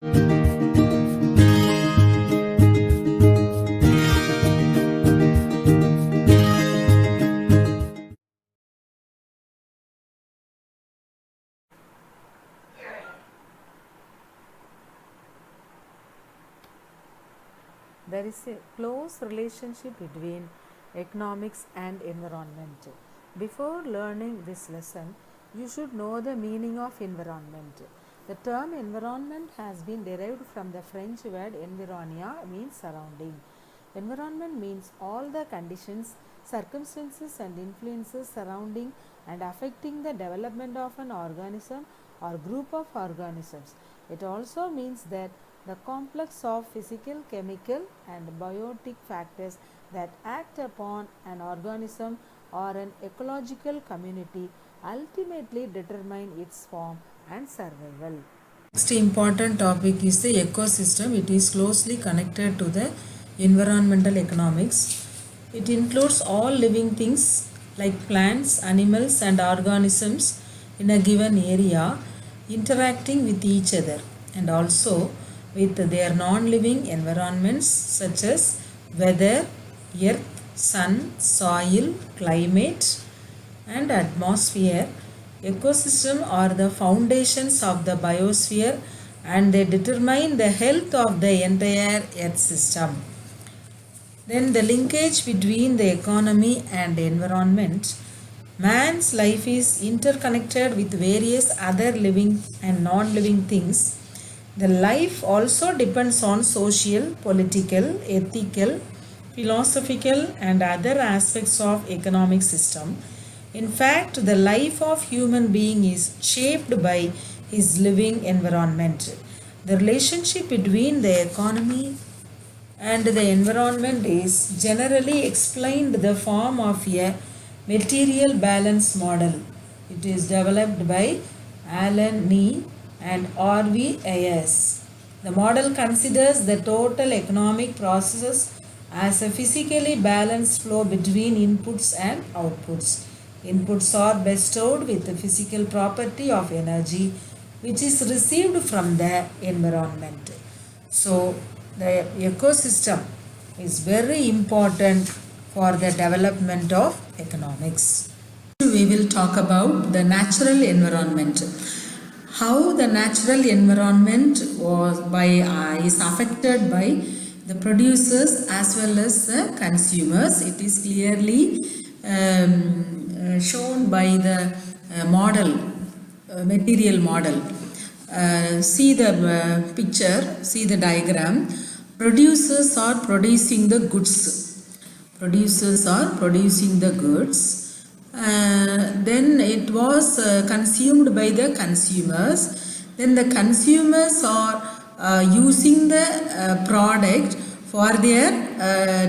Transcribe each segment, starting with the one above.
There is a close relationship between economics and environment. Before learning this lesson, you should know the meaning of environment. The term environment has been derived from the French word environnement, means surrounding. Environment means all the conditions, circumstances and influences surrounding and affecting the development of an organism or group of organisms. It also means that the complex of physical, chemical and biotic factors that act upon an organism or an ecological community ultimately determine its form and survival. Next important topic is the ecosystem. It is closely connected to the environmental economics. It includes all living things like plants, animals and organisms in a given area interacting with each other and also with their non-living environments such as weather, earth, sun, soil, climate and atmosphere. Ecosystem are the foundations of the biosphere and they determine the health of the entire earth system. Then the linkage between the economy and environment. Man's life is interconnected with various other living and non-living things. The life also depends on social, political, ethical, philosophical and other aspects of economic system. In fact, the life of human being is shaped by his living environment. The relationship between the economy and the environment is generally explained in the form of a material balance model. It is developed by Alan Nee and R.V. Ayers. The model considers the total economic processes as a physically balanced flow between inputs and outputs. Inputs are bestowed with the physical property of energy which is received from the environment. So, the ecosystem is very important for the development of economics. We will talk about the natural environment. How the natural environment is affected by the producers as well as the consumers. It is clearly shown by the material model. See the picture, see the diagram. Producers are producing the goods. Producers are producing the goods. Then it was consumed by the consumers. Then the consumers are using the product for their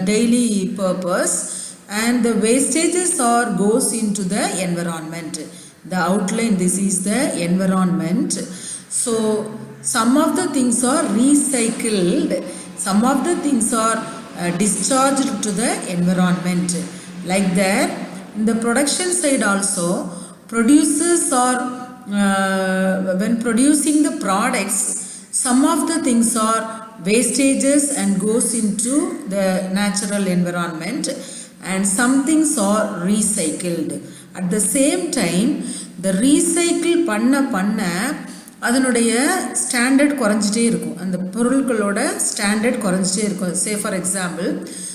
daily purpose, and the wastages are goes into the environment. The outline, this is the environment. So some of the things are recycled, some of the things are discharged to the environment. Like that, in the production side also, producers are when producing the products, some of the things are wastages and goes into the natural environment and some things are recycled. At the same time, the recycle பண்ண அதனுடைய standard குறைஞ்சிட்டே இருக்கும். அந்த பொருட்களோட standard குறைஞ்சிட்டே இருக்கும். Say for example,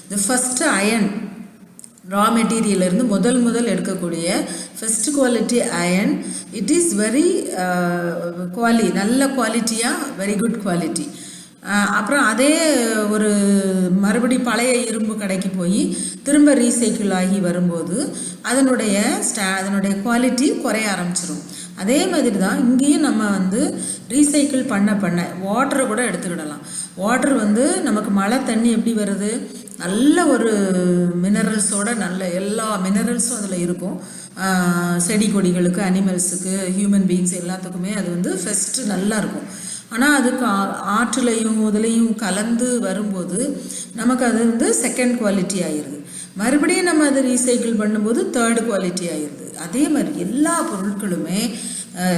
the first iron raw மெட்டீரியலிருந்து முதல் எடுக்கக்கூடிய first quality iron, it is very நல்ல குவாலிட்டியாக, வெரி குட் குவாலிட்டி. அப்புறம் அதே ஒரு மறுபடி பழைய இரும்பு கடைக்கு போய் திரும்ப ரீசைக்கிள் ஆகி வரும்போது அதனுடைய குவாலிட்டி குறைய ஆரம்பிச்சிடும். அதே மாதிரி தான் இங்கேயும் நம்ம ரீசைக்கிள் பண்ண வாட்டரை கூட எடுத்துக்கிடலாம். வாட்டர் நமக்கு மழை தண்ணி எப்படி வருது, நல்ல ஒரு மினரல்ஸோட, நல்ல எல்லா மினரல்ஸும் அதில் இருக்கும். செடி கொடிகளுக்கு, அனிமல்ஸுக்கு, ஹியூமன் பீயிங்ஸ் எல்லாத்துக்குமே அது ஃபஸ்ட்டு நல்லா இருக்கும். ஆனால் அதுக்கு ஆற்றுலையும் இதுலையும் கலந்து வரும்போது நமக்கு அது செகண்ட் குவாலிட்டி ஆயிடுது. மறுபடியும் நம்ம அதை ரீசைக்கிள் பண்ணும்போது தேர்டு குவாலிட்டி ஆயிடுது. அதே மாதிரி எல்லா பொருட்களுமே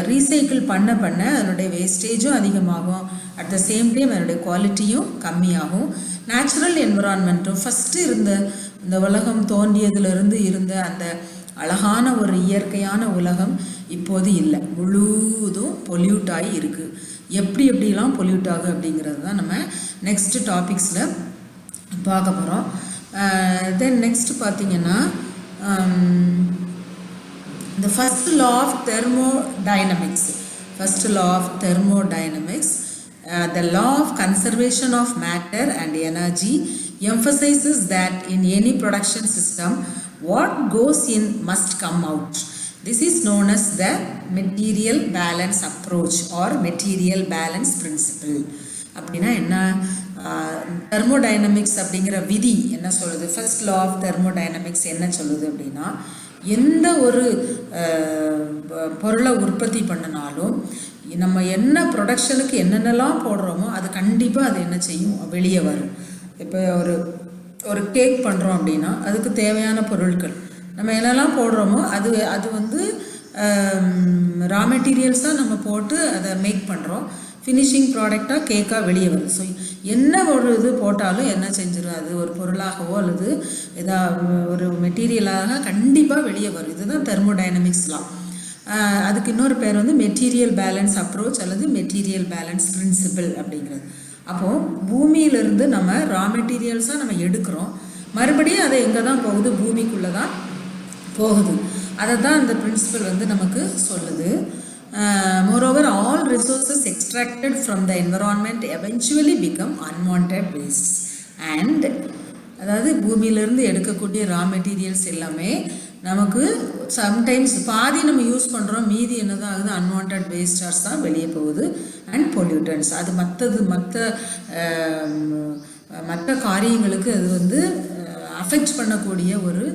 ரீசைக்கிள் பண்ண பண்ண அதனுடைய வேஸ்டேஜும் அதிகமாகும், அட் த சேம் டைம் அதனுடைய குவாலிட்டியும் கம்மியாகும். நேச்சுரல் என்விரான்மெண்ட்டும் ஃபஸ்ட்டு இருந்த இந்த உலகம் தோன்றியதிலிருந்து இருந்த அந்த அழகான ஒரு இயற்கையான உலகம் இப்போது இல்லை, முழுவதும் பொல்யூட் ஆகி இருக்குது. எப்படிலாம் பொல்யூட் ஆகும் அப்படிங்கிறது தான் நம்ம நெக்ஸ்ட் டாபிக்ஸில் பார்க்க போகிறோம். தென் நெக்ஸ்ட் பார்த்திங்கன்னா the first law of thermodynamics, the law of conservation of matter and energy emphasizes that in any production system what goes in must come out. This is known as the material balance approach or material balance principle. அப்படின்னா என்ன, thermodynamics அப்படிங்கிற விதி என்ன சொல்லுது, first law of thermodynamics என்ன சொல்லுது அப்படின்னா, எந்த ஒரு பொருளை உற்பத்தி பண்ணினாலும் நம்ம என்ன ப்ரொடக்ஷனுக்கு என்னென்னலாம் போடுறோமோ அது கண்டிப்பாக அது என்ன செய்யும், வெளியே வரும். இப்போ ஒரு கேக் பண்ணுறோம் அப்படின்னா அதுக்கு தேவையான பொருட்கள் நம்ம என்னெல்லாம் போடுறோமோ அது வந்து ரா மெட்டீரியல்ஸாக நம்ம போட்டு அதை மேக் பண்ணுறோம். ஃபினிஷிங் ப்ராடக்டாக கேக்காக வெளியே வருது. ஸோ என்ன ஒரு இது போட்டாலும் என்ன செஞ்சிடும், அது ஒரு பொருளாகவோ அல்லது ஒரு மெட்டீரியலாக கண்டிப்பாக வெளியே வரும். இதுதான் தெர்மோடைனமிக்ஸ்லாம். அதுக்கு இன்னொரு பேர் வந்து மெட்டீரியல் பேலன்ஸ் அப்ரோச் அல்லது மெட்டீரியல் பேலன்ஸ் பிரின்சிபிள் அப்படிங்கிறது. அப்போது பூமியிலிருந்து நம்ம ரா மெட்டீரியல்ஸாக நம்ம எடுக்கிறோம், மறுபடியும் அதை எங்கே தான் போகுது, பூமிக்குள்ளே தான் போகுது. அதை தான் இந்த பிரின்சிபல் வந்து நமக்கு சொல்லுது. Moreover, all resources extracted from the environment eventually become unwanted wastes. And அதாவது பூமியிலேருந்து எடுக்கக்கூடிய ரா மெட்டீரியல்ஸ் எல்லாமே நமக்கு சம்டைம்ஸ் பாதி நம்ம யூஸ் பண்ணுறோம், மீதி என்னதான் ஆகுது, அன்வான்ட் வேஸ்டர்ஸ் தான் வெளியே போகுது அண்ட் பொல்யூட்டன்ஸ். அது மற்ற காரியங்களுக்கு அது வந்து அஃபெக்ட் பண்ணக்கூடிய ஒரு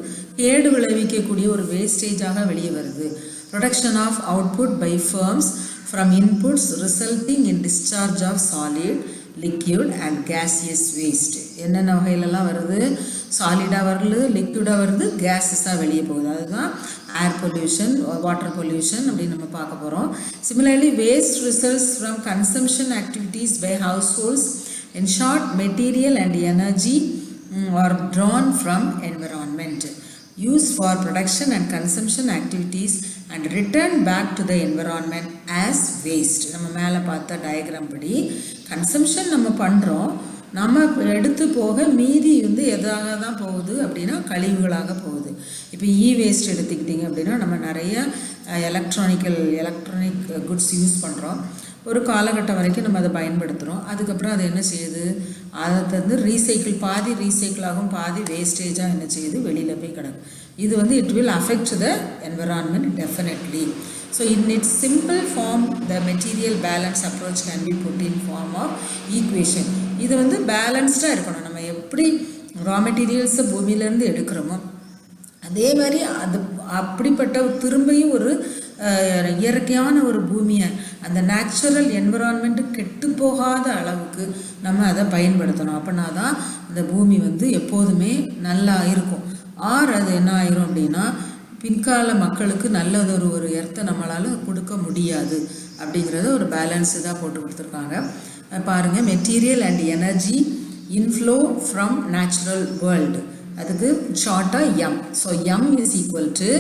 கேடு விளைவிக்கக்கூடிய ஒரு வேஸ்டேஜாக வெளியே வருது. Production of output by firms from inputs resulting in discharge of solid, liquid and gaseous waste. என்னென்ன வகையிலலாம் வருது, சாலிடாக வருது, லிக்விடாக வருது, கேஸஸாக வெளியே போகுது. அதுதான் ஏர் பொல்யூஷன், வாட்டர் பொல்யூஷன் அப்படின்னு நம்ம பார்க்க போகிறோம். Similarly, waste results from consumption activities by households. In short, material and energy are drawn from environment, used for production and consumption activities and return back to the environment as waste. நம்ம மேலே பார்த்த diagram படி consumption நம்ம பண்ணுறோம், நம்ம எடுத்து போக மீதி வந்து எதாக தான் போகுது அப்படின்னா கழிவுகளாக போகுது. இப்போ வேஸ்ட் எடுத்துக்கிட்டிங்க அப்படின்னா நம்ம நிறைய எலக்ட்ரானிக் குட்ஸ் யூஸ் பண்ணுறோம், ஒரு காலகட்டம் வரைக்கும் நம்ம அதை பயன்படுத்துகிறோம். அதுக்கப்புறம் அது என்ன செய்யுது, அதை வந்து பாதி ரீசைக்கிள் ஆகும், பாதி வேஸ்டேஜாக என்ன செய்யுது, வெளியில் போய் கிடக்கும். இது வந்து it will affect the environment definitely. So in its simple form the material balance approach can be put in form of equation. இது வந்து பேலன்ஸ்டாக இருக்கணும். நம்ம எப்படி ரா மெட்டீரியல்ஸை பூமியிலேருந்து எடுக்கிறோமோ அதே மாதிரி அப்படிப்பட்ட திரும்பியும் ஒரு இயற்கையான ஒரு பூமியை, அந்த நேச்சுரல் என்விரான்மெண்ட்டு கெட்டு போகாத அளவுக்கு நம்ம அதை பயன்படுத்தணும். அப்படின்னா தான் இந்த பூமி வந்து எப்போதுமே நல்லா இருக்கும். அது என்ன ஆயிரும் அப்படின்னா பின்கால மக்களுக்கு நல்லதொரு ஒரு எர்த்தை நம்மளால் கொடுக்க முடியாது. அப்படிங்கிறத ஒரு பேலன்ஸு தான் போட்டு கொடுத்துருக்காங்க. பாருங்கள், material and energy inflow from natural world, அதுக்கு ஷார்ட்டாக M. So M is equal to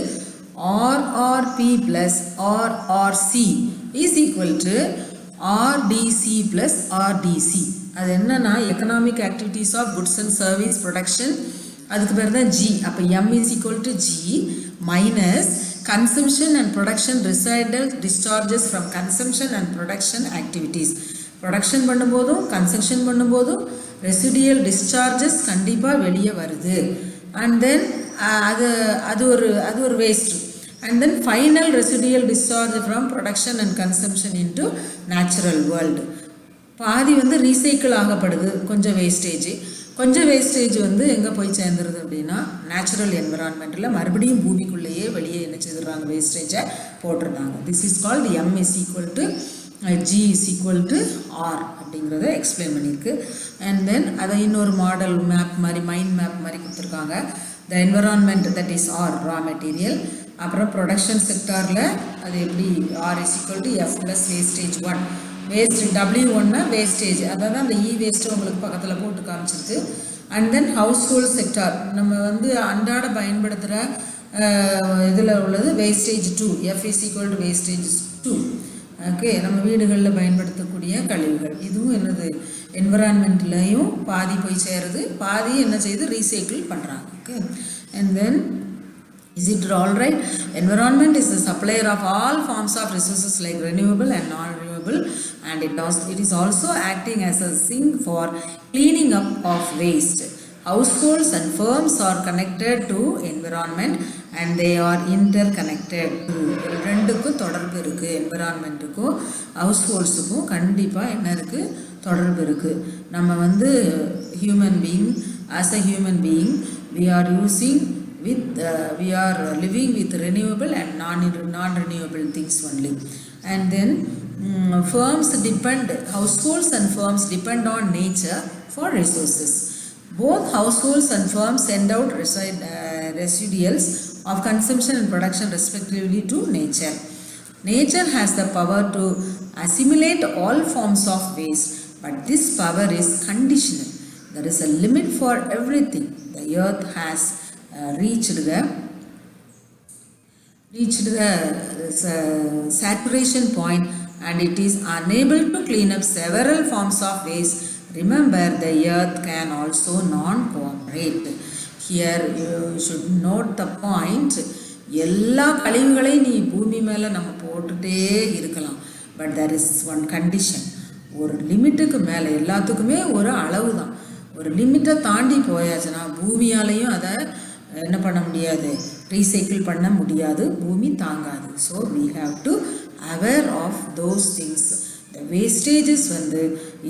RRP plus RRC is equal to RDC plus RDC. அது என்னன்னா economic activities of goods and service production, அதுக்கு பேர் தான் G. அப்போ M is equal to G minus consumption and production residual discharges from consumption and production activities. Production பண்ணும்போதும் consumption பண்ணும்போதும் residual discharges கண்டிப்பாக வெளியே வருது. அண்ட் தென் அது ஒரு waste. And then final residual discharge from production and consumption into natural world. பாதி வந்து recycle ஆகப்படுது, கொஞ்சம் வேஸ்டேஜ் வந்து எங்கே போய் சேர்ந்துருது அப்படின்னா நேச்சுரல் என்விரான்மெண்ட்டில் மறுபடியும் பூமிக்குள்ளேயே வெளியே என்ன செய்துடுறாங்க, வேஸ்டேஜை போட்டுருந்தாங்க. This is called M is equal to G is equal to R அப்படிங்கிறத எக்ஸ்பிளைன் பண்ணியிருக்கு. அண்ட் தென் அதை இன்னொரு மாடல் மேப் மாதிரி, மைண்ட் மேப் மாதிரி கொடுத்துருக்காங்க. The environment that is R raw material, அப்புறம் ப்ரொடக்ஷன் செக்டாரில் அது எப்படி R is equal to F plus wastage 1. Waste W1னா வேஸ்டேஜ், அதாவது அந்த வேஸ்ட்டு உங்களுக்கு பக்கத்தில் போட்டு காமிச்சிருக்கு. And then household sector, நம்ம வந்து அன்றாட பயன்படுத்துகிற இதில் உள்ளது wastage 2, F is equal to wastage 2. Okay, நம்ம வீடுகளில் பயன்படுத்தக்கூடிய கழிவுகள், இதுவும் என்னது என்விரான்மெண்ட்லேயும் பாதி போய் சேருது, பாதி என்ன செய்யுது ரீசைக்கிள் பண்ணுறாங்க. Okay, and then is it all right? Environment is the supplier of all forms of resources like renewable and non-renewable, and it is also acting as a sink for cleaning up of waste. Households and firms are connected to environment and they are interconnected. ரெண்டுக்கும் தொடர்பு இருக்குது, என்விரான்மெண்ட்டுக்கும் ஹவுஸ்ஹோல்ட்ஸுக்கும் கண்டிப்பாக என்ன இருக்குது, தொடர்பு இருக்குது. நம்ம வந்து human being, as a human being we are living with renewable and non-renewable things only. And then households and firms depend on nature for resources. Both households and firms send out residuals of consumption and production respectively to nature. Nature has the power to assimilate all forms of waste, but this power is conditional. There is a limit for everything. The earth has reached the saturation point and it is unable to clean up several forms of waste. Remember, the earth can also non-cooperate. Here you should note the point. எல்லா கழிவுகளையும் நீ பூமி மேலே நம்ம போட்டுகிட்டே இருக்கலாம், but there is one condition. ஒரு லிமிட்டுக்கு மேலே எல்லாத்துக்குமே ஒரு அளவு தான், ஒரு லிமிட்டை தாண்டி போயாச்சுன்னா பூமியாலையும் அதை என்ன பண்ண முடியாது, ரீசைக்கிள் பண்ண முடியாது, பூமி தாங்காது. So we have to aware of those things. The wastages வந்து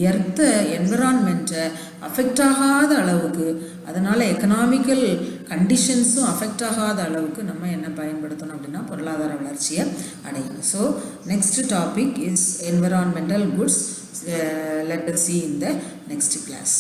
எர்த்தை என்விரான்மெண்ட்டை அஃபெக்ட் ஆகாத அளவுக்கு, அதனால் எக்கனாமிக்கல் கண்டிஷன்ஸும் அஃபெக்ட் ஆகாத அளவுக்கு நம்ம என்ன பயன்படுத்தணும் அப்படின்னா பொருளாதார வளர்ச்சியை அடையணும். So next topic is environmental goods. Let us see in the next class.